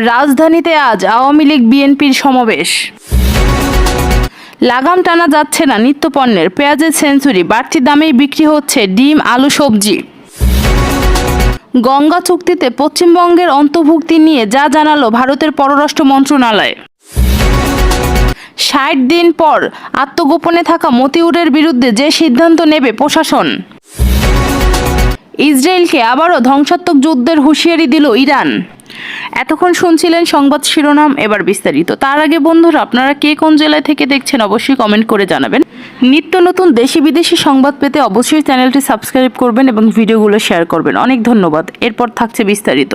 রাজধানীতে আজ আওয়ামী লীগ বিএনপির সমাবেশ। লাগাম টানা যাচ্ছে না নিত্যপণ্যের, পেঁয়াজের সেঞ্চুরি, বাড়তি দামেই বিক্রি হচ্ছে ডিম, আলু, সবজি। গঙ্গা চুক্তিতে পশ্চিমবঙ্গের অন্তর্ভুক্তি নিয়ে যা জানালো ভারতের পররাষ্ট্র মন্ত্রণালয়। ৬০ দিন পর আত্মগোপনে থাকা মতিউরের বিরুদ্ধে যে সিদ্ধান্ত নেবে প্রশাসন। ইসরায়েলকে আবারও ধ্বংসাত্মক যুদ্ধের হুঁশিয়ারি দিল ইরান। এতক্ষণ শুনছিলেন সংবাদ শিরোনাম, এবার বিস্তারিত। তার আগে বন্ধুরা, আপনারা কে কোন জেলায় থেকে দেখছেন অবশ্যই কমেন্ট করে জানাবেন। নিত্য নতুন দেশি বিদেশি সংবাদ পেতে অবশ্যই চ্যানেলটি সাবস্ক্রাইব করবেন এবং ভিডিওগুলো শেয়ার করবেন। অনেক ধন্যবাদ। এরপর থাকছে বিস্তারিত।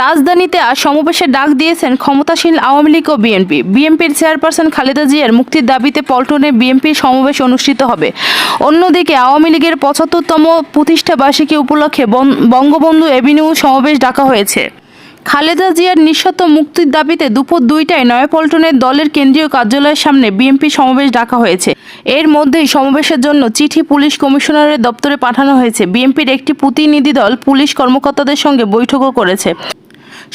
রাজধানীতে আজ সমাবেশের ডাক দিয়েছেন ক্ষমতাসীন আওয়ামী লীগ ও বিএনপি। বিএনপির চেয়ারপারসন খালেদা জিয়ার মুক্তির দাবিতে পল্টনে বিএনপির সমাবেশ অনুষ্ঠিত হবে। অন্যদিকে আওয়ামী লীগের ৭৫তম প্রতিষ্ঠা বার্ষিকী উপলক্ষে বঙ্গবন্ধু এভিনিউ সমাবেশ ডাকা হয়েছে। খালেদা জিয়ার নিঃশর্ত মুক্তির দাবিতে দুপুর ২টায় নয়াপল্টনের দলের কেন্দ্রীয় কার্যালয়ের সামনে বিএনপি সমাবেশ ডাকা হয়েছে। এর মধ্যেই সমাবেশের জন্য চিঠি পুলিশ কমিশনারের দপ্তরে পাঠানো হয়েছে। বিএনপির একটি প্রতিনিধি দল পুলিশ কর্মকর্তাদের সঙ্গে বৈঠকও করেছে।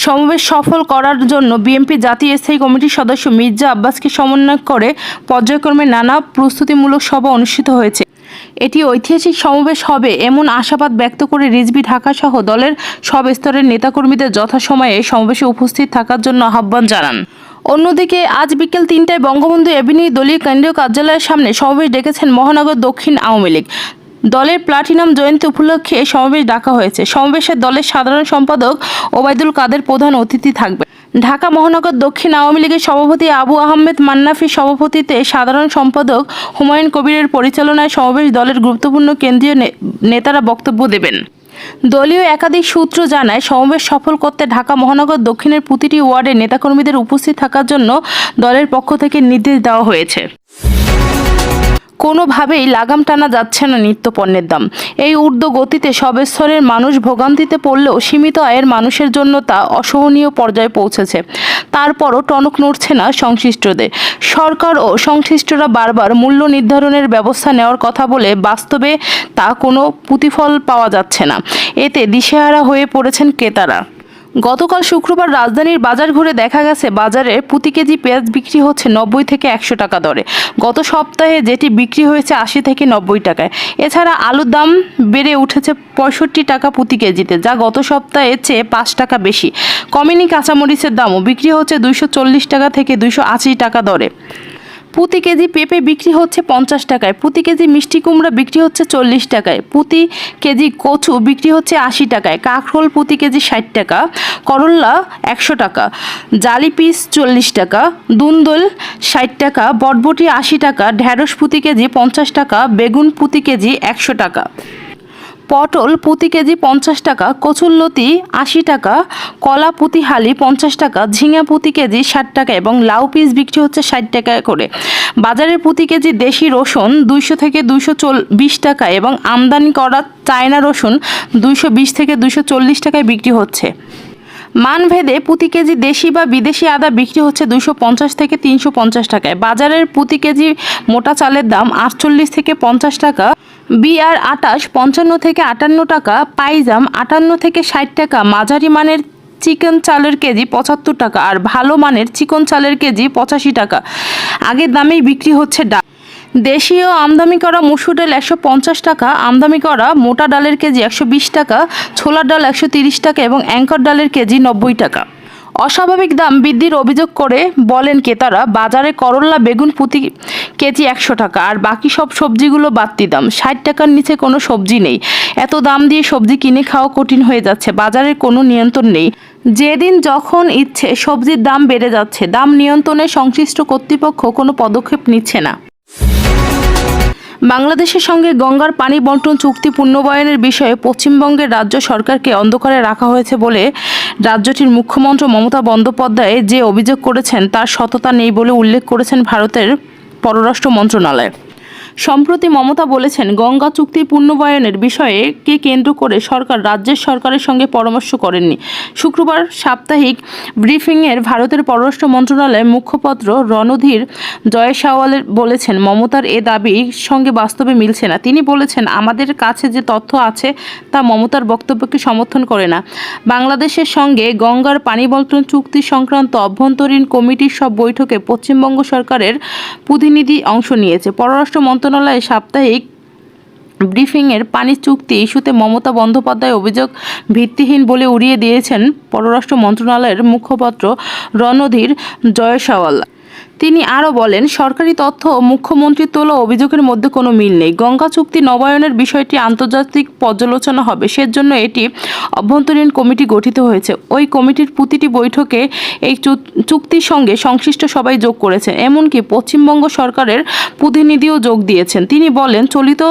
সমাবেশ সফল করার জন্য বিএনপি জাতীয় স্থায়ী কমিটির সদস্য মির্জা আব্বাসকে সমন্বয় করে পর্যায়ক্রমে নানা প্রস্তুতিমূলক সভা অনুষ্ঠিত হয়েছে। এটি ঐতিহাসিক সমাবেশ হবে এমন আশাবাদ ব্যক্ত করে রিজভী ঢাকা সহ দলের সব স্তরের নেতাকর্মীদের যথাসময়ে সমাবেশে উপস্থিত থাকার জন্য আহ্বান জানান। অন্যদিকে আজ বিকেল ৩টায় বঙ্গবন্ধু এভিনিউ দলীয় কেন্দ্রীয় কার্যালয়ের সামনে সমাবেশ ডেকেছেন মহানগর দক্ষিণ আওয়ামী লীগ। দলের প্লাটিনাম জয়ন্তী উপলক্ষে সমাবেশ ডাকা হয়েছে। সমাবেশে দলের সাধারণ সম্পাদক ওবায়দুল কাদের প্রধান অতিথি থাকবেন। ঢাকা মহানগর দক্ষিণ আওয়ামী লীগের সভাপতি আবু আহমেদ মান্নাফির সভাপতিত্বে সাধারণ সম্পাদক হুমায়ুন কবিরের পরিচালনায় সমাবেশ দলের গুরুত্বপূর্ণ কেন্দ্রীয় নেতারা বক্তব্য দেবেন। দলীয় একাধিক সূত্র জানায়, সমাবেশ সফল করতে ঢাকা মহানগর দক্ষিণের প্রতিটি ওয়ার্ডে নেতাকর্মীদের উপস্থিত থাকার জন্য দলের পক্ষ থেকে নির্দেশ দেওয়া হয়েছে। কোনোভাবেই লাগাম টানা যাচ্ছে না নিত্যপণ্যের দাম। এই ঊর্ধ্ব গতিতে সব স্তরের মানুষ ভোগান্তিতে পড়লেও সীমিত আয়ের মানুষের জন্য তা অসহনীয় পর্যায়ে পৌঁছেছে। তারপরও টনক নড়ছে না সংশ্লিষ্টদের। সরকার ও সংশ্লিষ্টরা বারবার মূল্য নির্ধারণের ব্যবস্থা নেওয়ার কথা বলে বাস্তবে তা কোনো প্রতিফল পাওয়া যাচ্ছে না। এতে দিশেহারা হয়ে পড়েছেন ক্রেতারা। গতকাল শুক্রবার রাজধানীর বাজার ঘুরে দেখা গেছে, বাজারে প্রতি কেজি পেঁয়াজ বিক্রি হচ্ছে ৯০ থেকে ১০০ টাকা দরে। গত সপ্তাহে যেটি বিক্রি হয়েছে ৮০ থেকে ৯০ টাকায়। এছাড়া আলুর দাম বেড়ে উঠেছে ৬৫ টাকা প্রতি কেজিতে, যা গত সপ্তাহের চেয়ে ৫ টাকা বেশি। কমেনি কাঁচামরিচের দামও বিক্রি হচ্ছে ২৪০ টাকা থেকে ২৮০ টাকা দরে। প্রতি কেজি পেঁপে বিক্রি হচ্ছে ৫০ টাকায়। প্রতি কেজি মিষ্টি কুমড়া বিক্রি হচ্ছে ৪০ টাকায়। প্রতি কেজি কচু বিক্রি হচ্ছে ৮০ টাকায়। কাঁকরোল প্রতি কেজি ৬০ টাকা। করল্লা ১০০ টাকা। জালি পিস ৪০ টাকা। দুন্দল ৬০ টাকা। বটবটি ৮০ টাকা। ঢেঁড়স প্রতি কেজি ৫০ টাকা। বেগুন প্রতি কেজি ১০০ টাকা। পটল প্রতি কেজি ৫০ টাকা। কচুরলতি ৮০ টাকা। কলা প্রতি হালি ৫০ টাকা। ঝিঙা প্রতি কেজি ৬০ টাকা এবং লাউ পিস বিক্রি হচ্ছে ৬০ টাকা করে। বাজারে প্রতি কেজি দেশি রসুন ২০০ থেকে ২২০ টাকা এবং আমদানি করা চায়না রসুন ২২০ থেকে ২৪০ টাকায় বিক্রি হচ্ছে। মানভেদে প্রতি কেজি দেশি বা বিদেশি আদা বিক্রি হচ্ছে ২৫০ থেকে ৩৫০ টাকায়। বাজারের প্রতি কেজি মোটা চালের দাম ৪৮ থেকে ৫০ টাকা। বিআর ২৮ ৫৫ থেকে ৫৮ টাকা। পাইজাম ৫৮ থেকে ৬০ টাকা। মাঝারি মানের চিকেন চালের কেজি ৭৫ টাকা আর ভালো মানের চিকন চালের কেজি ৮৫ টাকা। আগের দামেই বিক্রি হচ্ছে ডাল। দেশীয় আমদানি করা মসুর ডাল ১৫০ টাকা। আমদানি করা মোটা ডালের কেজি ১২০ টাকা। ছোলার ডাল ১৩০ টাকা এবং অ্যাঙ্কর ডালের কেজি ৯০ টাকা। অস্বাভাবিক দাম বৃদ্ধির অভিযোগ করে বলেন ক্রেতারা, বাজারে করল্লা বেগুন প্রতি কেজি ১০০ টাকা আর বাকি সব সবজিগুলো বাড়তি দাম। ৬০ টাকার নিচে কোনো সবজি নেই। এত দাম দিয়ে সবজি কিনে খাওয়া কঠিন হয়ে যাচ্ছে। বাজারের কোনো নিয়ন্ত্রণ নেই। যেদিন যখন ইচ্ছে সবজির দাম বেড়ে যাচ্ছে। দাম নিয়ন্ত্রণে সংশ্লিষ্ট কর্তৃপক্ষ কোনো পদক্ষেপ নিচ্ছে না। বাংলাদেশের সঙ্গে গঙ্গার পানি বন্টন চুক্তি পুনর্বায়নের বিষয়ে পশ্চিমবঙ্গের রাজ্য সরকারকে অন্ধকারে রাখা হয়েছে বলে রাজ্যটির মুখ্যমন্ত্রী মমতা বন্দ্যোপাধ্যায় যে অভিযোগ করেছেন তার সততা নেই বলে উল্লেখ করেছেন ভারতের পররাষ্ট্র মন্ত্রণালয়। সম্প্রতি মমতা বলেছেন, গঙ্গা চুক্তি পুনর্বায়নের বিষয়কে কেন্দ্র করে সরকার রাজ্যের সরকারের সঙ্গে পরামর্শ করেননি। শুক্রবার সাপ্তাহিক ব্রিফিংয়ে ভারতের পররাষ্ট্র মন্ত্রণালয়ের মুখপাত্র রণধীর জয়সওয়াল বলেছেন, মমতার এ দাবির সঙ্গে বাস্তবে মিলছে না। তিনি বলেছেন, আমাদের কাছে যে তথ্য আছে তা মমতার বক্তব্যকে সমর্থন করে না। বাংলাদেশের সঙ্গে গঙ্গার পানি বন্টন চুক্তি সংক্রান্ত অভ্যন্তরীণ কমিটির সব বৈঠকে পশ্চিমবঙ্গ সরকারের প্রতিনিধি অংশ নিয়েছে। পররাষ্ট্র মন্ত্রণালয়ের সাপ্তাহিক ব্রিফিংয়ের পানি চুক্তি ইস্যুতে মমতা বন্দ্যোপাধ্যায় অভিযোগ ভিত্তিহীন বলে উড়িয়ে দিয়েছেন পররাষ্ট্র মন্ত্রণালয়ের মুখপাত্র রণধীর জয়সওয়াল। তিনি আরও বলেন, সরকারি তথ্য ও মুখ্যমন্ত্রীর তোলা অভিযোগের মধ্যে কোনো মিল নেই। গঙ্গা চুক্তি নবায়নের বিষয়টি আন্তর্জাতিক পর্যালোচনা হবে, সেজন্য এটি অভ্যন্তরীণ কমিটি গঠিত হয়েছে। ওই কমিটির প্রতিটি বৈঠকে এই চুক্তির সঙ্গে সংশ্লিষ্ট সবাই যোগ করেছেন, এমনকি পশ্চিমবঙ্গ সরকারের প্রতিনিধিও যোগ দিয়েছেন। তিনি বলেন, চলিত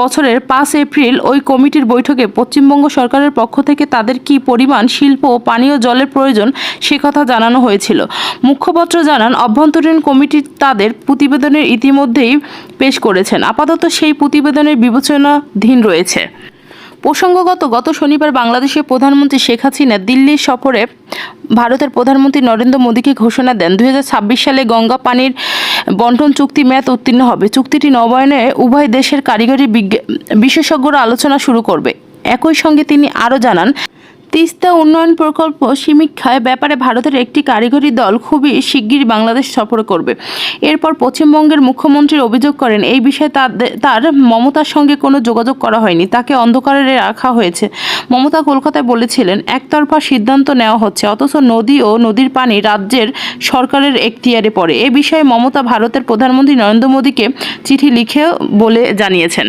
বছরের 5 এপ্রিল ওই কমিটির বৈঠকে পশ্চিমবঙ্গ সরকারের পক্ষ থেকে তাদের কী পরিমাণ শিল্প ও পানীয় জলের প্রয়োজন সে কথা জানানো হয়েছিল। মুখপাত্র জানান, অভ্যন্তরীণ কমিটি তাদের প্রতিবেদনের ইতিমধ্যেই পেশ করেছেন। আপাতত সেই প্রতিবেদনের বিবেচনাধীন রয়েছে। প্রসঙ্গত, গত শনিবার বাংলাদেশের প্রধানমন্ত্রী শেখ হাসিনা দিল্লি সফরে ভারতের প্রধানমন্ত্রী নরেন্দ্র মোদীকে ঘোষণা দেন, 2026 সালে গঙ্গা পানির বন্টন চুক্তি মেয়াদ উত্তীর্ণ হবে। চুক্তিটি নবায়নে উভয় দেশের কারিগরি বিশেষজ্ঞরা আলোচনা শুরু করবে। একই সঙ্গে তিনি আরও জানান, তিস্তা উন্নয়ন প্রকল্প সমীক্ষায় ব্যাপারে ভারতের একটি কারিগরি দল খুবই শিগগিরই বাংলাদেশ সফর করবে। এরপর পশ্চিমবঙ্গের মুখ্যমন্ত্রী অভিযোগ করেন, এই বিষয়ে তার মমতার সঙ্গে কোনো যোগাযোগ করা হয়নি, তাকে অন্ধকারে রাখা হয়েছে। মমতা কলকাতায় বলেছিলেন, একতরফা সিদ্ধান্ত নেওয়া হচ্ছে, অথচ নদী ও নদীর পানি রাজ্যের সরকারের এখতিয়ারে পড়ে। এ বিষয়ে মমতা ভারতের প্রধানমন্ত্রী নরেন্দ্র মোদীকে চিঠি লিখে বলে জানিয়েছেন।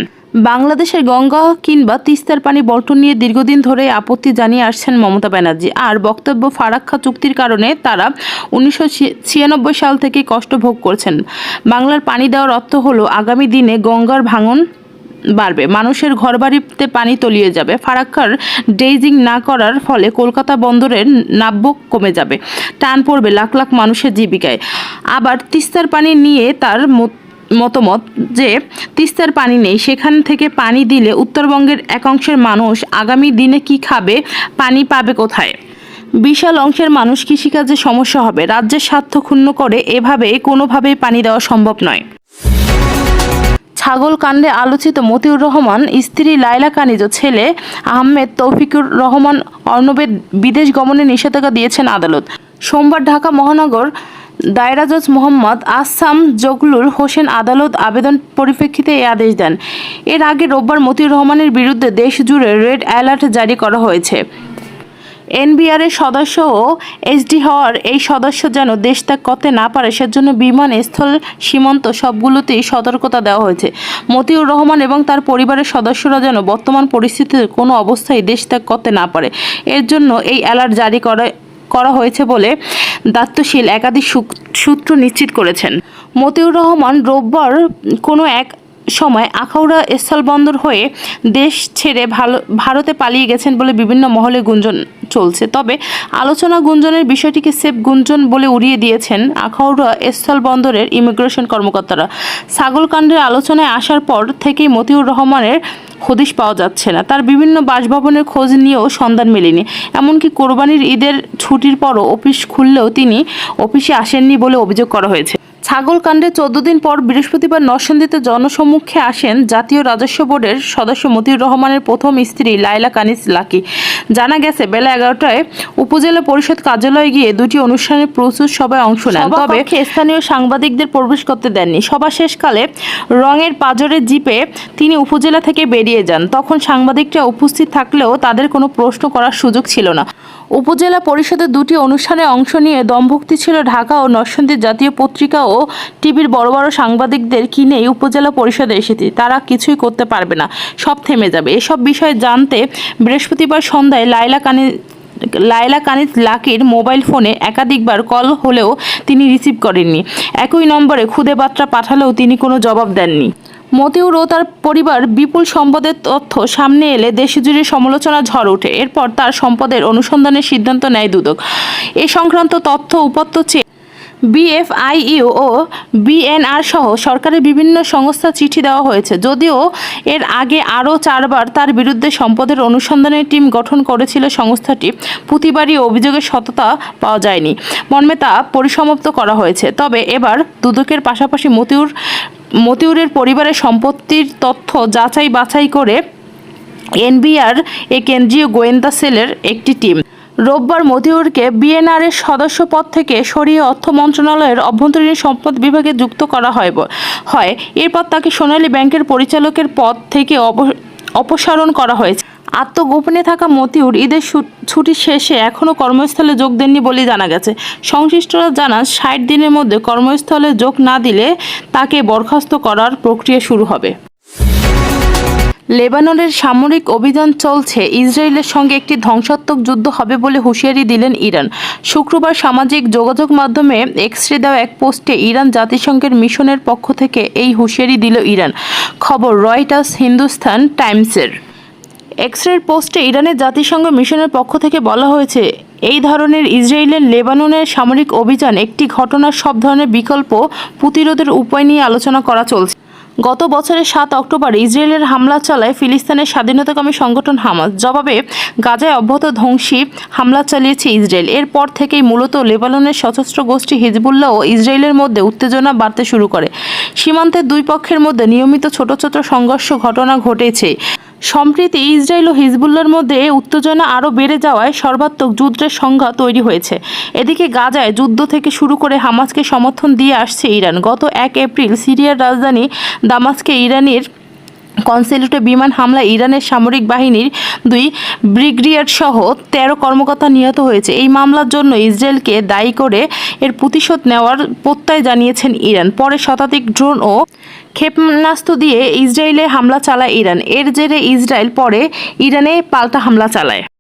বাংলাদেশের গঙ্গা কিংবা তিস্তার পানি বন্টন নিয়ে দীর্ঘদিন ধরেই আপত্তি জানিয়ে আসছেন মমতা ব্যানার্জি। আর বক্তব্য, ফারাক্কা চুক্তির কারণে তারা 1996 সাল থেকে কষ্ট ভোগ করছেন। বাংলার পানি দেওয়ার অর্থ হলো আগামী দিনে গঙ্গার ভাঙন বাড়বে, মানুষের ঘরবাড়িতে পানি তলিয়ে যাবে। ফারাক্কার ড্রেজিং না করার ফলে কলকাতা বন্দরের নাব্য কমে যাবে, টান পড়বে লাখ লাখ মানুষের জীবিকায়। আবার তিস্তার পানি নিয়ে তার মতামত যে, তিস্তার পানি নেই, সেখান থেকে পানি দিলে উত্তরবঙ্গের এক অংশের মানুষ আগামী দিনে কি খাবে, পানি পাবে কোথায়? বিশাল অংশের মানুষ কৃষিকাজে সমস্যা হবে। রাজ্যের স্বার্থ ক্ষুণ্ণ করে এভাবে কোনোভাবেই পানি দেওয়া সম্ভব নয়। ছাগল কাণ্ডে আলোচিত মতিউর রহমান স্ত্রী লায়লা কানিজ ও ছেলে আহমেদ তৌফিকুর রহমান অর্ণবের বিদেশ গমনে নিষেধাজ্ঞা দিয়েছেন আদালত। সোমবার ঢাকা মহানগর দায়রা জজ মোহাম্মদ আসাম জগলুল হোসেন আদালত আবেদন পরিপ্রেক্ষিতে এই আদেশ দেন। এর আগে রোববার মতিউর রহমানের বিরুদ্ধে দেশ জুড়ে রেড অ্যালার্ট জারি করা হয়েছে। এনবিআরের সদস্য ও এসডি হওয়ার এই সদস্য যেন দেশ ত্যাগ করতে না পারে, সেজন্য বিমান, স্থল, সীমান্ত সবগুলোতেই সতর্কতা দেওয়া হয়েছে। মতিউর রহমান এবং তার পরিবারের সদস্যরা যেন বর্তমান পরিস্থিতিতে কোনো অবস্থায় দেশ ত্যাগ করতে না পারে, এর জন্য এই অ্যালার্ট জারি করা হয়েছে বলে দায়িত্বশীল একাধিক সূত্র নিশ্চিত করেছেন। মতিউর রহমান রোববার কোনো এক সময় আখাউড়া স্থলবন্দর হয়ে দেশ ছেড়ে ভারতে পালিয়ে গেছেন বলে বিভিন্ন মহলে গুঞ্জন চলছে। তবে আলোচনা গুঞ্জনের বিষয়টিকে সেফ গুঞ্জন বলে উড়িয়ে দিয়েছেন আখাউড়া স্থলবন্দরের ইমিগ্রেশন কর্মকর্তারা। ছাগলকাণ্ডের আলোচনায় আসার পর থেকেই মতিউর রহমানের হদিশ পাওয়া যাচ্ছে না। তার বিভিন্ন বাসভবনের খোঁজ নিয়েও সন্ধান মেলেনি। এমনকি কোরবানির ঈদের ছুটির পরও অফিস খুললেও তিনি অফিসে আসেননি বলে অভিযোগ করা হয়েছে। ছাগলকাণ্ডে 14 দিন পর বৃহস্পতিবার নরসিংদীতে জনসম্মুখে আসেন জাতীয় রাজস্ব বোর্ডের সদস্য মতিউর রহমানের প্রথম স্ত্রী লায়লা কানিজ লাকি। জানা গেছে, বেলা 11টায় উপজেলা পরিষদ কার্যালয়ে গিয়ে দুটি অনুষ্ঠানে প্রচুর সভায় অংশ নেন, তবে স্থানীয় সাংবাদিকদের প্রবেশ করতে দেননি। সভা শেষকালে রঙের পাজরের জিপে তিনি উপজেলা থেকে বেরিয়ে যান। তখন সাংবাদিকরা উপস্থিত থাকলেও তাদের কোনো প্রশ্ন করার সুযোগ ছিল না। উপজেলা পরিষদের দুটি অনুষ্ঠানে অংশ নিয়ে দমভক্তি ছিল ঢাকা ও নরসিংদীর জাতীয় পত্রিকা ও টিভির বড় বড় সাংবাদিকদের কিনেই উপজেলা পরিষদে এসেছি, তারা কিছুই করতে পারবে না, সব থেমে যাবে। এসব বিষয়ে জানতে বৃহস্পতিবার সন্ধ্যায় লায়লা কানিজ লাকির মোবাইল ফোনে একাধিকবার কল হলেও তিনি রিসিভ করেননি। একই নম্বরে খুদে বার্তা পাঠালেও তিনি কোনো জবাব দেননি। মতিউর ও তার পরিবার বিপুল সম্পদের তথ্য সামনে এলে দেশজুড়ে সমালোচনা ঝড় ওঠে। এরপর তার সম্পদের অনুসন্ধানের সিদ্ধান্ত নেয় দুদক। এ সংক্রান্ত তথ্য উপাত্ত চেয়ে বিএফআইইউ ও বিএনআর সহ সরকারের বিভিন্ন সংস্থা চিঠি দেওয়া হয়েছে। যদিও এর আগে আরও 4বার তার বিরুদ্ধে সম্পদের অনুসন্ধানের টিম গঠন করেছিল সংস্থাটি, প্রতিবারই অভিযোগের সততা পাওয়া যায়নি, মর্মে তা পরিসমাপ্ত করা হয়েছে। তবে এবার দুদকের পাশাপাশি মতিউরের পরিবারের সম্পত্তির তথ্য যাচাই বাছাই করে এনবিআর এ কেন্দ্রীয় গোয়েন্দা সেলের একটি টিম রোববার মতিউরকে বিএনআরের সদস্য পদ থেকে সরিয়ে অর্থ মন্ত্রণালয়ের অভ্যন্তরীণ সম্পদ বিভাগে যুক্ত করা হয়। এরপর তাকে সোনালী ব্যাংকের পরিচালকের পদ থেকে অপসারণ করা হয়েছে। আত্মগোপনে থাকা মতিউর ঈদের ছুটি শেষে এখনও কর্মস্থলে যোগ দেননি বলে জানা গেছে। সংশ্লিষ্টরা জানান 60 দিনের মধ্যে কর্মস্থলে যোগ না দিলে তাকে বরখাস্ত করার প্রক্রিয়া শুরু হবে। লেবাননের সামরিক অভিযান চলছে, ইসরায়েলের সঙ্গে একটি ধ্বংসাত্মক যুদ্ধ হবে বলে হুঁশিয়ারি দিলেন ইরান। শুক্রবার সামাজিক যোগাযোগ মাধ্যমে এক্সরে দেওয়া এক পোস্টে ইরান জাতিসংঘের মিশনের পক্ষ থেকে এই হুঁশিয়ারি দিল ইরান। খবর রয়টার্স হিন্দুস্তান টাইমসের। এক্সরের পোস্টে ইরানের জাতিসংঘ মিশনের পক্ষ থেকে বলা হয়েছে, এই ধরনের ইসরায়েলের লেবাননের সামরিক অভিযান একটি ঘটনার সব ধরনের বিকল্প প্রতিরোধের উপায় নিয়ে আলোচনা করা চলছে। গত বছরের 7 অক্টোবর ইসরায়েলের হামলা চালায় ফিলিস্তিনের স্বাধীনতাকামী সংগঠন হামাস। জবাবে গাজায় অব্যাহত ধ্বংসী হামলা চালিয়েছে ইসরায়েল। এরপর থেকেই মূলত লেবাননের সশস্ত্র গোষ্ঠী হিজবুল্লাহ ও ইসরায়েলের মধ্যে উত্তেজনা বাড়তে শুরু করে। সীমান্তের দুই পক্ষের মধ্যে নিয়মিত ছোট ছোট সংঘর্ষ ঘটনা ঘটেছে। সম্প্রতি ইসরায়েল ও হিজবুল্লাহর মধ্যে উত্তেজনা আরও বেড়ে যাওয়ায় সর্বাত্মক যুদ্ধের সংজ্ঞা তৈরি হয়েছে। এদিকে গাজায় যুদ্ধ থেকে শুরু করে হামাসকে সমর্থন দিয়ে আসছে ইরান। গত 1 এপ্রিল সিরিয়ার রাজধানী দামাস্কে ইরানের কনসুলেটে বিমান হামলায় ইরানের সামরিক বাহিনীর 2 ব্রিগেডিয়ার সহ 13 কর্মকর্তা নিহত হয়েছে। এই মামলার জন্য ইসরায়েলকে দায়ী করে এর প্রতিশোধ নেওয়ার প্রত্যয় জানিয়েছেন ইরান। পরে শতাধিক ড্রোন ও ক্ষেপণাস্ত্র দিয়ে ইসরায়েলে হামলা চালায় ইরান। এর জেরে ইসরায়েল পরে ইরানে পাল্টা হামলা চালায়।